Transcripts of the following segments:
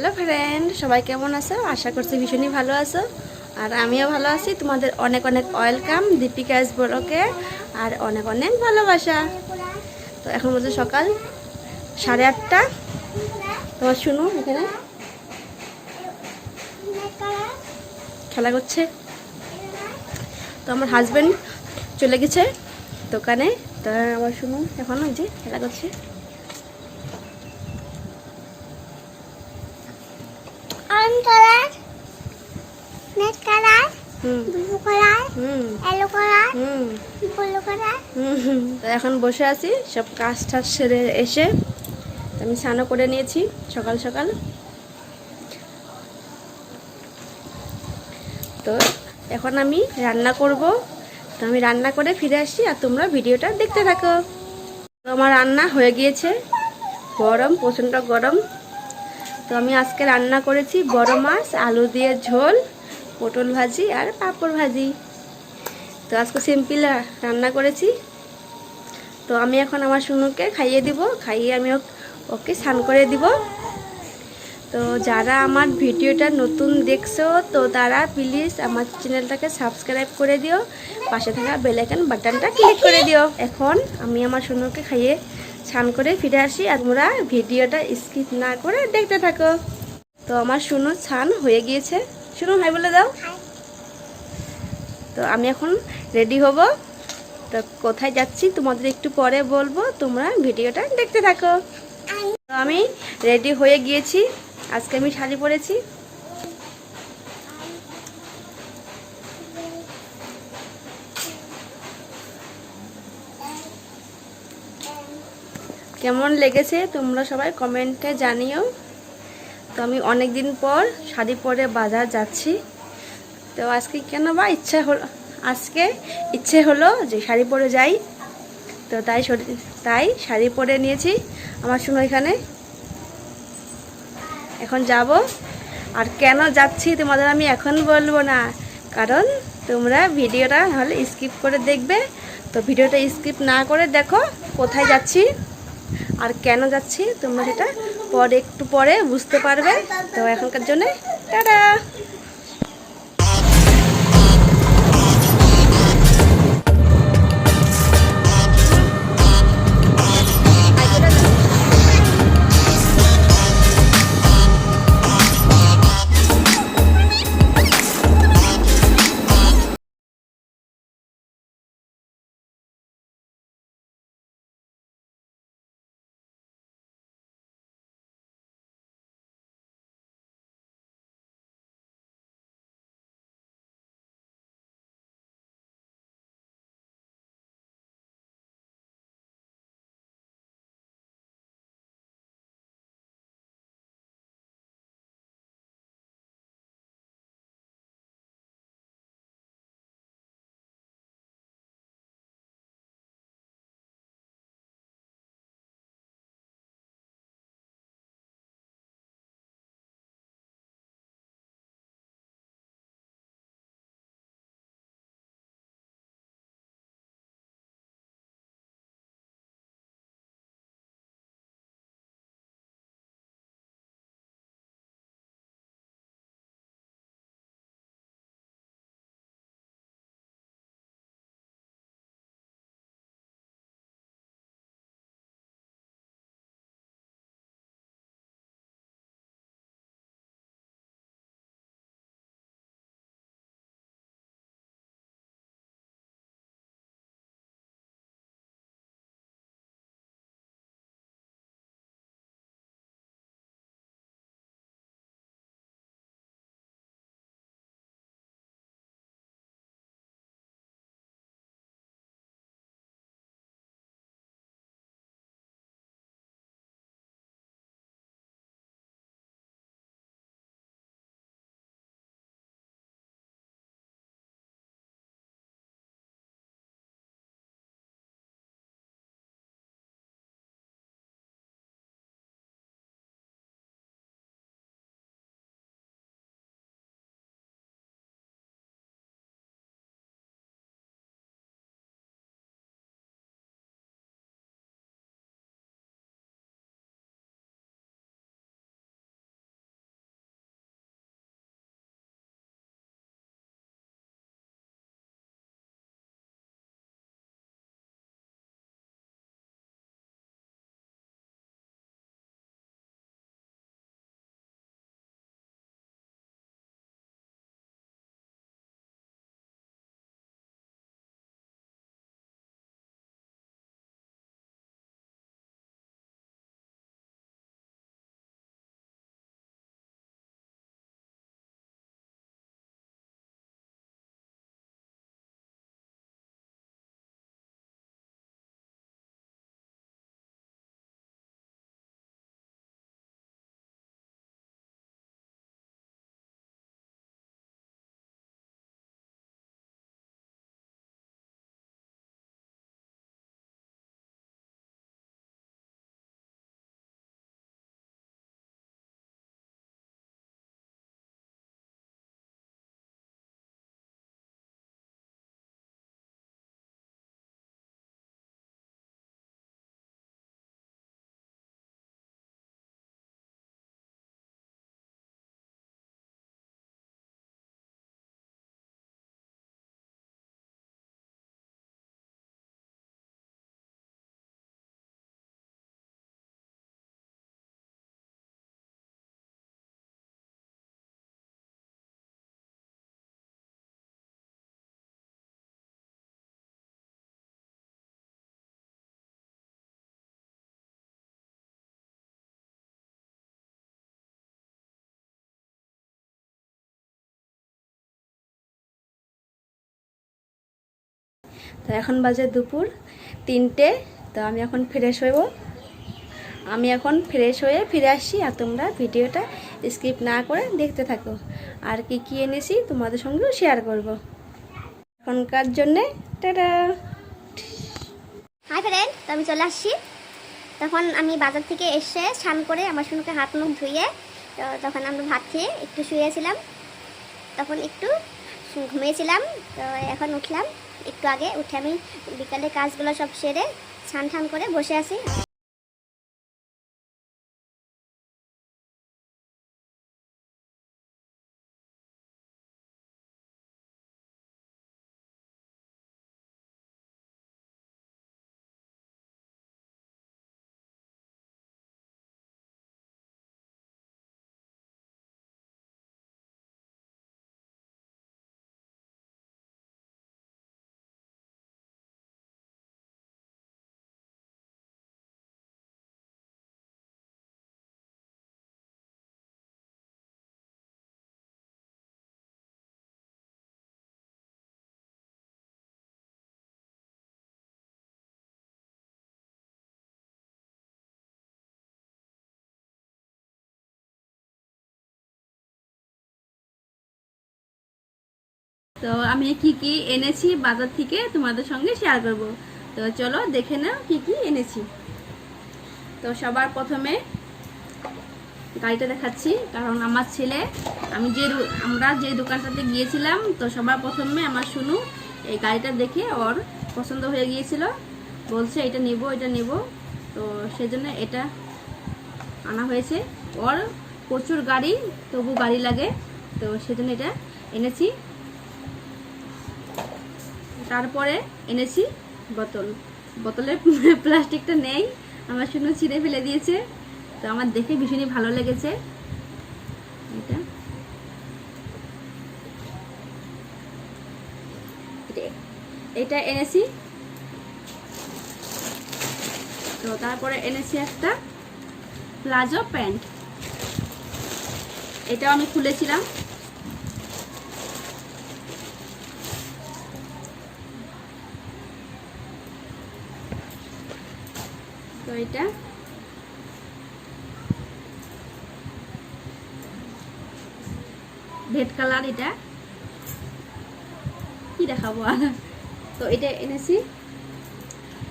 Hello friend, সবাই কেমন আছো? আশা করছি ভীষণই ভালো আছো। আর আমিও ভালো আছি। তোমাদের অনেক অনেক ওয়েলকাম দীপিকাস ব্লগে। আর অনেক অনেক ভালোবাসা। তো এখন বলছে সকাল 8:30। তোমার শুনো এখানে খেলা করছে। তো আমার হাজব্যান্ড চলে গেছে দোকানে। তো আবার শুনো এখন ওই যে খেলা করছে। Red color, blue color, yellow color, blue color. তো এখন বসে আছি সব কাজ টাজ সেরে এসে। আমি স্নানও করে নিয়েছি সকাল সকাল। তো এখন আমি রান্না করব। তো আমি রান্না করে ফিরে আসছি আর তোমরা ভিডিওটা দেখতে থাকো। তো আমার রান্না হয়ে গিয়েছে। গরম, প্রচণ্ড গরম। তো আমি আজকে রান্না করেছি বড় মাছ, আলু দিয়ে ঝোল, পটল ভাজি আর পাঁপড় ভাজি। তো আজকে সিম্পল রান্না করেছি। তো আমি এখন আমার শুনুকে খাইয়ে দিব। খাইয়ে আমি ওকে স্নান করে দিব। তো যারা আমার ভিডিওটা নতুন দেখছো তো তারা প্লিজ আমার চ্যানেলটাকে সাবস্ক্রাইব করে দিও, পাশে থাকা বেল আইকন বাটনটা ক্লিক করে দিও। এখন আমি আমার শুনুকে খাইয়ে স্নান করে ফিরে আসি আর তোমরা ভিডিওটা স্কিপ না করে দেখতে থাকো। তো আমার শুনু স্নান হয়ে গিয়েছে। শুনু হাই বলে দাও। তো আমি এখন রেডি হব। তো কোথায় যাচ্ছি তোমাদের একটু পরে বলবো, তোমরা ভিডিওটা দেখতে থাকো। তো আমি রেডি হয়ে গিয়েছি। আজকে আমি শাড়ি পরেছি। কেমন লেগেছে তোমরা সবাই কমেন্টে জানিও। তো আমি অনেক দিন পর শাড়ি পরে বাজার যাচ্ছি। তো আজকে কেন বা আজকে ইচ্ছে হলো যে শাড়ি পরে যাই। তো তাই শাড়ি পরে নিয়েছি। আমার শুনো এখানে এখন যাব। আর কেন যাচ্ছি তোমাদের আমি এখন বলবো না, কারণ তোমরা ভিডিওটা নাহলে স্কিপ করে দেখবে। তো ভিডিওটা স্কিপ না করে দেখো কোথায় যাচ্ছি আর কেন যাচ্ছি, তোমরা সেটা একটু পরে বুঝতে পারবে। তো এখনকার জন্য টাটা। তো এখন বাজে দুপুর 3টে। তো আমি এখন ফ্রেশ হয়ে ফিরে আসছি, আর তোমরা ভিডিওটা স্কিপ না করে দেখতে থাকো। আর কি কি এনেছি তোমাদের সঙ্গেও শেয়ার করব এখনকার জন্যে। টাটা। হাই ফ্রেন্ড, তো আমি চলে আসছি। তখন আমি বাজার থেকে এসে স্নান করে আমার সঙ্গে হাত মুখ ধুয়ে তো তখন আমরা ভাত খেয়ে একটু শুয়েছিলাম, তখন একটু ঘুমিয়েছিলাম। তো এখন উঠলাম, একটু আগে উঠে আমি বিকালে কাজগুলো সব সেরে স্নান টান করে বসে আছি। তো আমি কি কি এনেছি বাজার থেকে তোমাদের সঙ্গে শেয়ার করব। তো চলো দেখে নাও কি কি এনেছি। তো সবার প্রথমে গাড়িটা দেখাচ্ছি, কারণ আমার ছেলে আমরা যে দোকানটাতে গিয়েছিলাম, তো সবার প্রথমে আমার শুনু এই গাড়িটা দেখে ওর পছন্দ হয়ে গিয়েছিল, বলছে এটা নেব এটা নেব। তো সেজন্য এটা আনা হয়েছে। ওর প্রচুর গাড়ি, তবু গাড়ি লাগে, তো সেজন্য এটা এনেছি। তারপরে এনেছি বোতলের প্লাস্টিকটা নেই, আমার শুনে ছিঁড়ে ফেলে দিয়েছে। তো আমার দেখে ভীষণই ভালো লেগেছে এটা এনেছি। তো তারপরে এনেছি একটা প্লাজো প্যান্ট, এটাও আমি খুলেছিলাম। তো এটা রেড কালার, এটা কি দেখাবো আর। তো এটা এনেছি।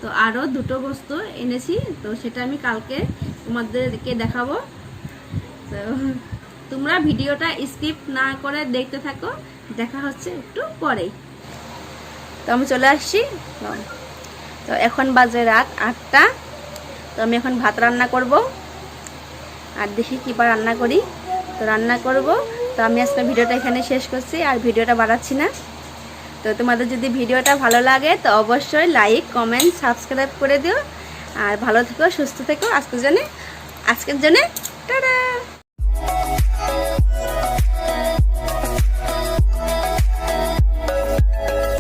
তো আরো দুটো বস্তু এনেছি, তো সেটা আমি কালকে তোমাদেরকে দেখাবো। তো তোমরা ভিডিওটা স্কিপ না করে দেখতে থাকো, দেখা হচ্ছে একটু পরেই। তো আমি চলে আসছি। তো এখন বাজে রাত 8টা। তো আমি এখন ভাত রান্না করব, আর দেখি কীবার রান্না করি। তো রান্না করব। তো আমি আজকে ভিডিওটা এখানে শেষ করছি, আর ভিডিওটা বাড়াচ্ছি না। তো তোমাদের যদি ভিডিওটা ভালো লাগে তো অবশ্যই লাইক কমেন্ট সাবস্ক্রাইব করে দিও, আর ভালো থেকো সুস্থ থেকো। আজকের জন্য টাটা।